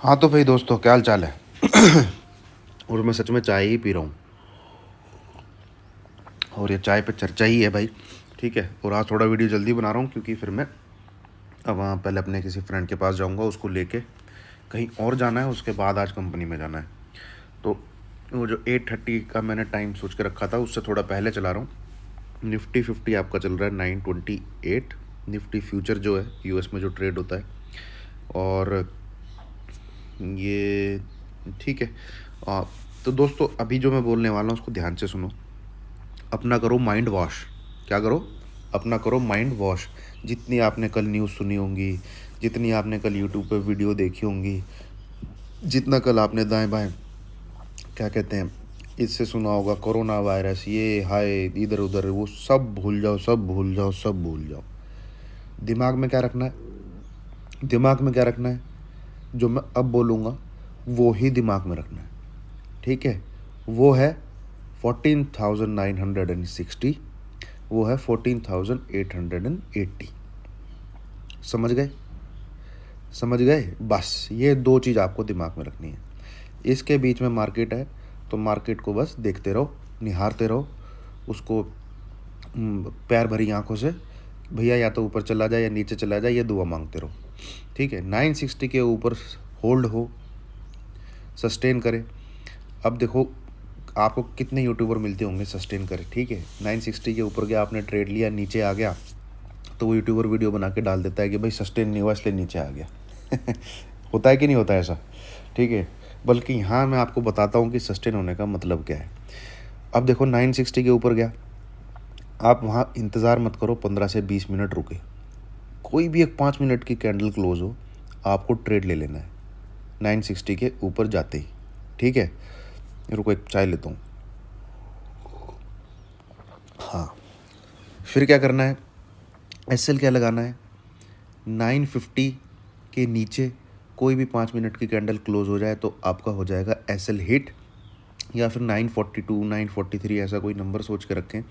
हाँ तो भाई दोस्तों, क्या हाल चाल है। और मैं सच में चाय ही पी रहा हूँ और ये चाय पे चर्चा ही है भाई। ठीक है, और आज थोड़ा वीडियो जल्दी बना रहा हूँ क्योंकि फिर मैं अब वहाँ पहले अपने किसी फ्रेंड के पास जाऊँगा, उसको लेके कहीं और जाना है, उसके बाद आज कंपनी में जाना है। तो वो जो 8:30 का मैंने टाइम सोच के रखा था उससे थोड़ा पहले चला रहा हूँ। निफ्टी 50 आपका चल रहा है 928। निफ्टी फ्यूचर जो है यूएस में जो ट्रेड होता है, और ये ठीक है। आ, तो दोस्तों अभी जो मैं बोलने वाला हूँ उसको ध्यान से सुनो। अपना करो माइंड वॉश। क्या करो? अपना करो माइंड वॉश। जितनी आपने कल न्यूज़ सुनी होंगी, जितनी आपने कल यूट्यूब पे वीडियो देखी होंगी, जितना कल आपने दाएं बाएं क्या कहते हैं इससे सुना होगा, कोरोना वायरस, ये हाय इधर उधर, वो सब भूल जाओ, सब भूल जाओ, सब भूल जाओ। दिमाग में क्या रखना है? दिमाग में क्या रखना है? जो मैं अब बोलूँगा वो ही दिमाग में रखना है। ठीक है? वो है 14,960, वो है 14,880। समझ गए? समझ गए? बस ये दो चीज़ आपको दिमाग में रखनी है। इसके बीच में मार्केट है तो मार्केट को बस देखते रहो, निहारते रहो उसको, पैर भरी आंखों से। भैया या तो ऊपर चला जाए या नीचे चला जाए, ये दुआ मांगते रहो। ठीक है? 960 के ऊपर होल्ड हो, सस्टेन करे। अब देखो आपको कितने यूट्यूबर मिलते होंगे सस्टेन करे। ठीक है, 960 के ऊपर गया, आपने ट्रेड लिया, नीचे आ गया तो वो यूट्यूबर वीडियो बना के डाल देता है कि भाई सस्टेन नहीं हुआ इसलिए नीचे आ गया। होता है कि नहीं होता ऐसा? ठीक है, बल्कि यहाँ मैं आपको बताता हूँ कि सस्टेन होने का मतलब क्या है। अब देखो 960 के ऊपर गया, आप वहाँ इंतज़ार मत करो 15 से 20 मिनट रुके, कोई भी एक 5 मिनट की कैंडल क्लोज हो, आपको ट्रेड ले लेना है 960 के ऊपर जाते ही। ठीक है, रुको एक चाय लेता हूँ। हाँ, फिर क्या करना है? एसएल क्या लगाना है? 950 के नीचे कोई भी 5 मिनट की कैंडल क्लोज हो जाए तो आपका हो जाएगा एसएल हिट, या फिर 942 943 ऐसा कोई नंबर सोच के रखें,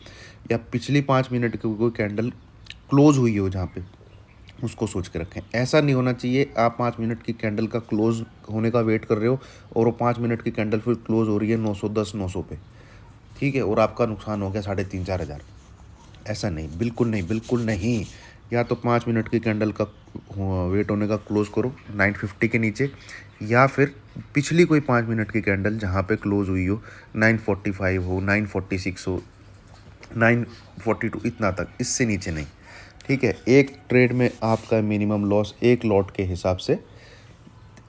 या पिछली 5 मिनट की कोई कैंडल क्लोज हुई हो जहाँ पे, उसको सोच के रखें। ऐसा नहीं होना चाहिए आप 5 मिनट की कैंडल का क्लोज होने का वेट कर रहे हो और वो 5 मिनट की कैंडल फिर क्लोज हो रही है 910 900 पे। ठीक है, और आपका नुकसान हो गया 3,500 4,000। ऐसा नहीं, बिल्कुल नहीं, बिल्कुल नहीं। या तो 5 मिनट की कैंडल का वेट होने का क्लोज करो 950 के नीचे, या फिर पिछली कोई 5 मिनट की कैंडल जहाँ पे क्लोज हुई हो 945 हो, 946 हो, 942, इतना तक, इससे नीचे नहीं। ठीक है, एक ट्रेड में आपका मिनिमम लॉस एक लॉट के हिसाब से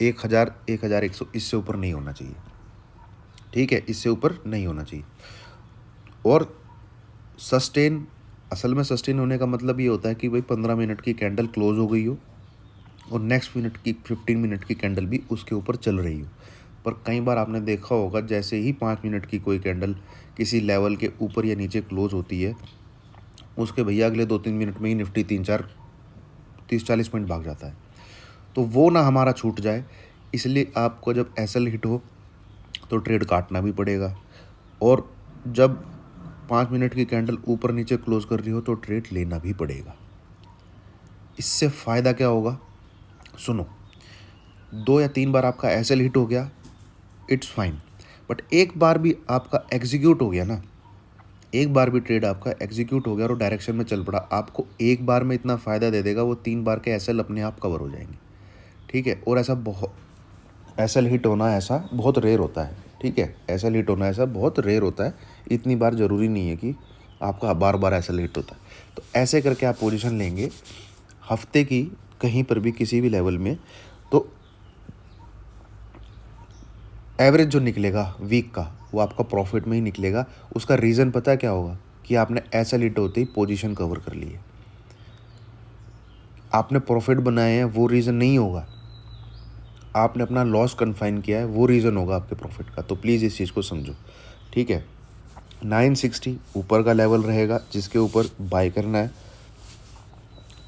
1,000 1,100, इससे ऊपर नहीं होना चाहिए। ठीक है, इससे ऊपर नहीं होना चाहिए। और सस्टेन, असल में सस्टेन होने का मतलब ये होता है कि भाई 15 मिनट की कैंडल क्लोज हो गई हो और नेक्स्ट मिनट की 15 मिनट की कैंडल भी उसके ऊपर चल रही हो। पर कई बार आपने देखा होगा जैसे ही 5 मिनट की कोई कैंडल किसी लेवल के ऊपर या नीचे क्लोज होती है, उसके भैया अगले 2-3 मिनट में ही निफ्टी 3-4 30-40 पॉइंट भाग जाता है। तो वो ना हमारा छूट जाए, इसलिए आपको जब एसएल हिट हो तो ट्रेड काटना भी पड़ेगा, और जब 5 मिनट की कैंडल ऊपर नीचे क्लोज कर रही हो तो ट्रेड लेना भी पड़ेगा। इससे फ़ायदा क्या होगा? सुनो, 2 या 3 बार आपका एसएल हिट हो गया, इट्स फाइन, बट एक बार भी आपका एग्जीक्यूट हो गया ना, एक बार भी ट्रेड आपका एग्जीक्यूट हो गया और डायरेक्शन में चल पड़ा, आपको एक बार में इतना फ़ायदा दे देगा, वो 3 बार के एसएल अपने आप कवर हो जाएंगे। ठीक है, और ऐसा बहुत, एसएल हिट होना ऐसा बहुत रेयर होता है। ठीक है, एसएल हिट होना ऐसा बहुत रेयर होता है, इतनी बार ज़रूरी नहीं है कि आपका बार बार एसएल हिट होता है। तो ऐसे करके आप पोजीशन लेंगे हफ्ते की कहीं पर भी किसी भी लेवल में, तो एवरेज जो निकलेगा वीक का वो आपका प्रॉफिट में ही निकलेगा। उसका रीज़न पता है क्या होगा? कि आपने एसएल हिट होते ही पोजीशन कवर कर ली है, आपने प्रॉफिट बनाए हैं, वो रीज़न नहीं होगा। आपने अपना लॉस कन्फाइन किया है, वो रीज़न होगा आपके प्रॉफिट का। तो प्लीज़ इस चीज़ को समझो। ठीक है, 960 ऊपर का लेवल रहेगा जिसके ऊपर बाय करना है,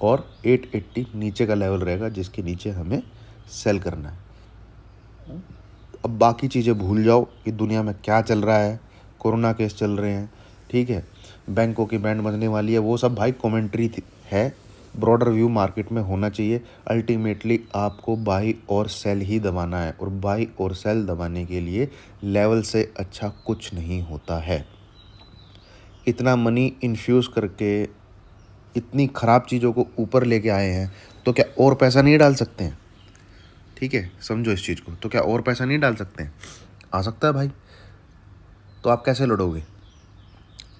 और 880 नीचे का लेवल रहेगा जिसके नीचे हमें सेल करना है। अब बाकी चीज़ें भूल जाओ कि दुनिया में क्या चल रहा है, कोरोना केस चल रहे हैं, ठीक है, बैंकों की बैंड बजने वाली है, वो सब भाई कमेंट्री है। ब्रॉडर व्यू मार्केट में होना चाहिए। अल्टीमेटली आपको बाई और सेल ही दबाना है, और बाई और सेल दबाने के लिए लेवल से अच्छा कुछ नहीं होता है। इतना मनी इन्फ्यूज़ करके इतनी ख़राब चीज़ों को ऊपर लेके आए हैं, तो क्या और पैसा नहीं डाल सकते हैं? ठीक है, समझो इस चीज़ को, तो क्या और पैसा नहीं डाल सकते हैं? आ सकता है भाई। तो आप कैसे लड़ोगे?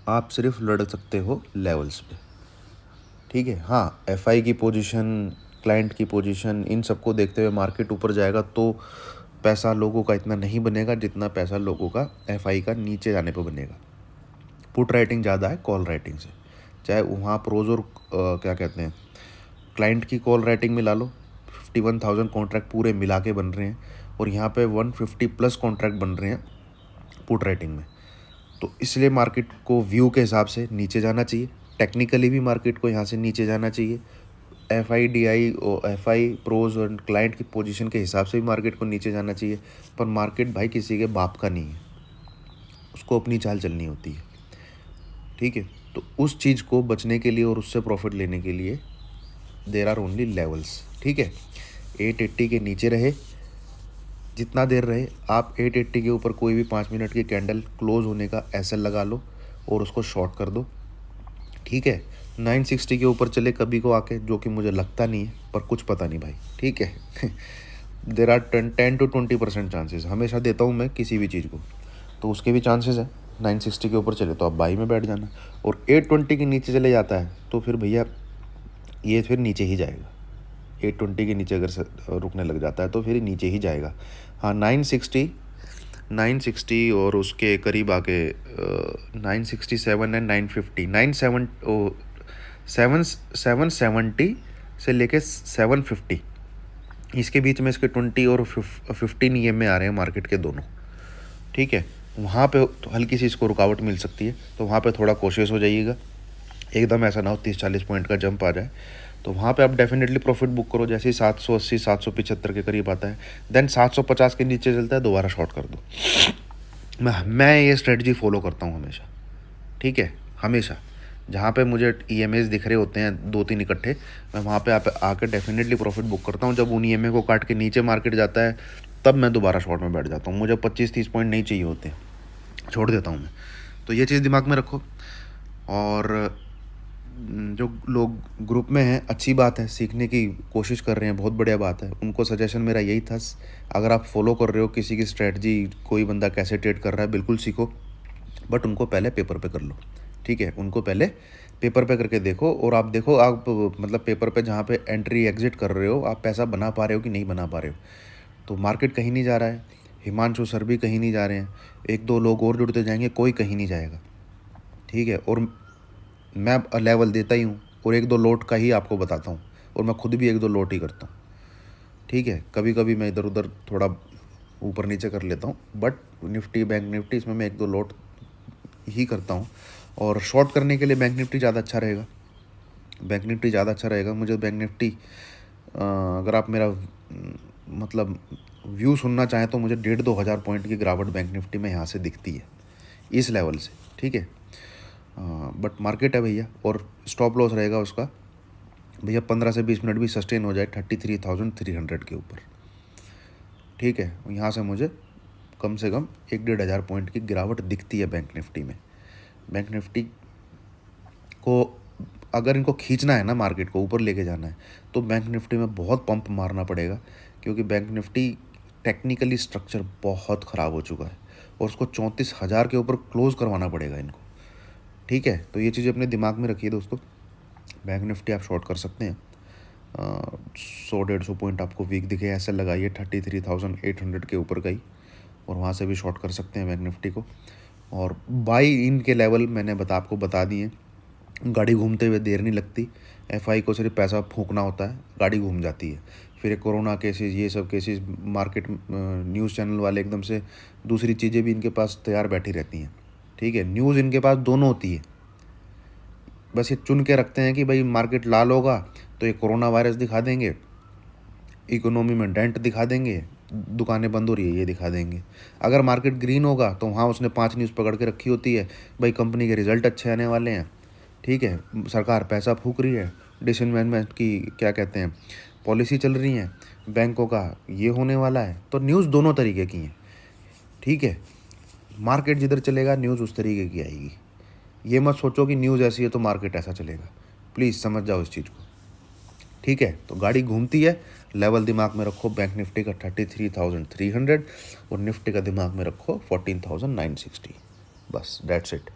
आप सिर्फ लड़ सकते हो लेवल्स पे। ठीक है, हाँ, एफआई की पोजीशन, क्लाइंट की पोजीशन, इन सबको देखते हुए मार्केट ऊपर जाएगा तो पैसा लोगों का इतना नहीं बनेगा जितना पैसा लोगों का एफआई का नीचे जाने पर बनेगा। पुट राइटिंग ज़्यादा है कॉल राइटिंग से, चाहे वहाँ प्रोज और क्या कहते हैं, क्लाइंट की कॉल राइटिंग मिला लो, 51,000 कॉन्ट्रैक्ट पूरे मिला के बन रहे हैं, और यहाँ पे 150 प्लस कॉन्ट्रैक्ट बन रहे हैं पुट राइटिंग में। तो इसलिए मार्केट को व्यू के हिसाब से नीचे जाना चाहिए, टेक्निकली भी मार्केट को यहाँ से नीचे जाना चाहिए, एफआई डीआई और एफआई प्रोज और क्लाइंट की पोजीशन के हिसाब से भी मार्केट को नीचे जाना चाहिए। पर मार्केट भाई किसी के बाप का नहीं है, उसको अपनी चाल चलनी होती है। ठीक है, तो उस चीज़ को बचने के लिए और उससे प्रॉफिट लेने के लिए देर आर ओनली लेवल्स। ठीक है, 880 के नीचे रहे जितना देर रहे, आप 880 के ऊपर कोई भी 5 मिनट की कैंडल क्लोज होने का एसएल लगा लो और उसको शॉर्ट कर दो। ठीक है, 960 के ऊपर चले कभी को आके, जो कि मुझे लगता नहीं है, पर कुछ पता नहीं भाई। ठीक है देर आर 10 to 20% चांसेस हमेशा देता हूँ मैं किसी भी चीज़ को, तो उसके भी चांसेस है। 960 के ऊपर चले तो आप बाई में बैठ जाना, और 820 के नीचे चले जाता है तो फिर भैया ये फिर नीचे ही जाएगा। 820 के नीचे अगर रुकने लग जाता है तो फिर नीचे ही जाएगा। हाँ, 960 और उसके करीब आके 967 एंड 770 से लेके 750, इसके बीच में इसके 20 और 15 EMA आ रहे हैं मार्केट के दोनों। ठीक है, वहाँ पे तो हल्की सी इसको रुकावट मिल सकती है, तो वहाँ पे थोड़ा कोशिश हो जाइएगा, एकदम ऐसा ना हो 30-40 पॉइंट का जंप आ जाए, तो वहाँ पे आप डेफिनेटली प्रॉफिट बुक करो। जैसे ही 780 775 के करीब आता है, देन 750 के नीचे चलता है, दोबारा शॉर्ट कर दो। मैं ये स्ट्रेटजी फॉलो करता हूँ हमेशा। ठीक है, हमेशा जहाँ पे मुझे EMAs दिख रहे होते हैं 2-3 इकट्ठे, मैं वहाँ पे आकर डेफिनेटली प्रॉफिट बुक करता हूँ। जब उन EMA को काट के नीचे मार्केट जाता है, तब मैं दोबारा शॉर्ट में बैठ जाता हूँ। मुझे 25-30 पॉइंट नहीं चाहिए होते, छोड़ देता हूँ मैं। तो ये चीज़ दिमाग में रखो। और जो लोग ग्रुप में हैं, अच्छी बात है, सीखने की कोशिश कर रहे हैं, बहुत बढ़िया बात है। उनको सजेशन मेरा यही था, अगर आप फॉलो कर रहे हो किसी की स्ट्रेटजी, कोई बंदा कैसे ट्रेड कर रहा है, बिल्कुल सीखो, बट उनको पहले पेपर पे कर लो। ठीक है, उनको पहले पेपर पे करके देखो, और आप देखो, आप मतलब पेपर पे जहाँ पे एंट्री एग्जिट कर रहे हो, आप पैसा बना पा रहे हो कि नहीं बना पा रहे हो। तो मार्केट कहीं नहीं जा रहा है, हिमांशु सर भी कहीं नहीं जा रहे हैं, 1-2 लोग और जुड़ते जाएंगे, कोई कहीं नहीं जाएगा। ठीक है, और मैं लेवल देता ही हूँ, और 1-2 लोट का ही आपको बताता हूँ, और मैं खुद भी 1-2 लोट ही करता हूँ। ठीक है, कभी कभी मैं इधर उधर थोड़ा ऊपर नीचे कर लेता हूँ, बट निफ्टी, बैंक निफ्टी, इसमें मैं 1-2 लोट ही करता हूँ। और शॉर्ट करने के लिए बैंक निफ्टी ज़्यादा अच्छा रहेगा, बैंक निफ्टी ज़्यादा अच्छा रहेगा। मुझे बैंक निफ्टी, अगर आप मेरा मतलब व्यू सुनना चाहें, तो मुझे 1,500-2 हज़ार पॉइंट की गिरावट बैंक निफ्टी में यहाँ से दिखती है, इस लेवल से। ठीक है, बट मार्केट है भैया, और स्टॉप लॉस रहेगा उसका भैया 15 से 20 मिनट भी सस्टेन हो जाए 33,300 के ऊपर। ठीक है, यहाँ से मुझे कम से कम 1-1.5 हज़ार पॉइंट की गिरावट दिखती है बैंक निफ्टी में। बैंक निफ्टी को अगर इनको खींचना है ना, मार्केट को ऊपर लेके जाना है, तो बैंक निफ्टी में बहुत पंप मारना पड़ेगा, क्योंकि बैंक निफ्टी टेक्निकली स्ट्रक्चर बहुत ख़राब हो चुका है, और उसको 34,000 के ऊपर क्लोज़ करवाना पड़ेगा इनको। ठीक है, तो ये चीज़ अपने दिमाग में रखिए दोस्तों। बैंक निफ्टी आप शॉर्ट कर सकते हैं, 100-150 पॉइंट आपको वीक दिखे ऐसे लगाइए 33,800 के ऊपर गई, और वहाँ से भी शॉर्ट कर सकते हैं बैंक निफ्टी को। और बाई इन के लेवल मैंने आपको बता दिए, गाड़ी घूमते हुए देर नहीं लगती, एफआई को सिर्फ पैसा फूंकना होता है, गाड़ी घूम जाती है। फिर एक कोरोना केसेस, ये सब केसेस, मार्केट न्यूज़ चैनल वाले एकदम से दूसरी चीज़ें भी इनके पास तैयार बैठी रहती हैं। ठीक है, न्यूज़ इनके पास दोनों होती है, बस ये चुन के रखते हैं कि भाई मार्केट लाल होगा तो ये कोरोना वायरस दिखा देंगे, इकोनॉमी में डेंट दिखा देंगे, दुकानें बंद हो रही है ये दिखा देंगे। अगर मार्केट ग्रीन होगा तो वहाँ उसने 5 न्यूज़ पकड़ के रखी होती है, भाई कंपनी के रिजल्ट अच्छे आने वाले हैं, ठीक है, सरकार पैसा फूक रही है, डिसइन्वेस्टमेंट की क्या कहते हैं पॉलिसी चल रही हैं, बैंकों का ये होने वाला है, तो न्यूज़ दोनों तरीके की हैं, ठीक है। मार्केट जिधर चलेगा न्यूज़ उस तरीके की आएगी। ये मत सोचो कि न्यूज़ ऐसी है तो मार्केट ऐसा चलेगा, प्लीज़ समझ जाओ इस चीज़ को, ठीक है। तो गाड़ी घूमती है, लेवल दिमाग में रखो बैंक निफ्टी का 33,300 और निफ्टी का दिमाग में रखो 14,960, बस दैट्स इट।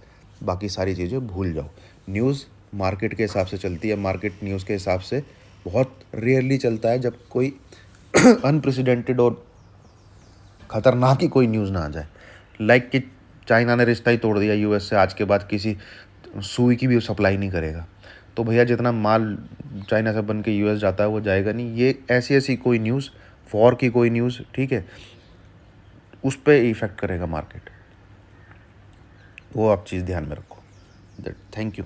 बाकी सारी चीज़ें भूल जाओ। न्यूज़ मार्केट के हिसाब से चलती है, मार्केट न्यूज़ के हिसाब से बहुत रेयरली चलता है जब कोई अनप्रेसिडेंटेड और ख़तरनाक ही कोई न्यूज़ ना आ जाए, लाइक कि चाइना ने रिश्ता ही तोड़ दिया यूएस से, आज के बाद किसी सुई की भी सप्लाई नहीं करेगा। तो भैया जितना माल चाइना से बन के यूएस जाता है वो जाएगा नहीं। ये ऐसी ऐसी कोई न्यूज़, वॉर की कोई न्यूज़, ठीक है, उस पर इफ़ेक्ट करेगा मार्केट, वो आप चीज़ ध्यान में रखो। Thank you.